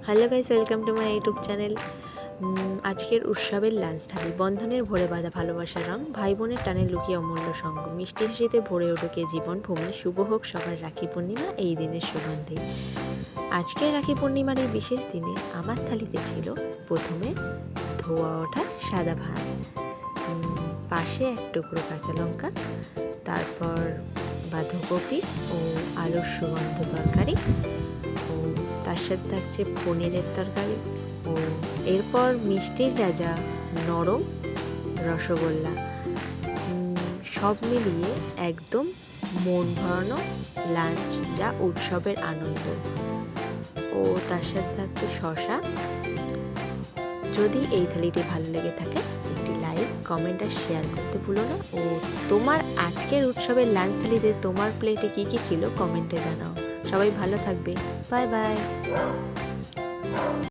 Hello guys, welcome to my YouTube channel. আজকের উৎসবের lunch থালি, বন্ধনের ভরে বাঁধা ভালোবাসার রং, ভাই বোনের টানে লুকিয়ে অমূল্য সঙ্গ, মিষ্টি হাসিতে ভরে উঠুকে জীবন ভূমি, শুভ হোক সবার রাখি পূর্ণিমা এই দিনের সুগন্ধে। আজকের রাখি পূর্ণিমার এই বিশেষ দিনে আমার থালিতে ছিল প্রথমে ধোয়া ওঠা সাদা ভাত, পাশে এক টুকরো কাঁচা লঙ্কা, তারপর বাঁধাকপি ও আলুর সুগন্ধ তরকারি, ও তার সাথে থাকছে পনিরের তরকারি, ও এরপর মিষ্টির রাজা নরম রসগোল্লা। সব মিলিয়ে একদম মন ভরানো লাঞ্চ, যা উৎসবের আনন্দ। ও তার সাথে থাকছে শসা। যদি এই থালিটি ভালো লেগে থাকে একটি লাইক, কমেন্ট আর শেয়ার করতে ভুলো না। ও তোমার আজকের উৎসবের লাঞ্চ থালিতে তোমার প্লেটে কী কী ছিল কমেন্টে জানাও। সবাই ভালো থাকবে। Bye bye.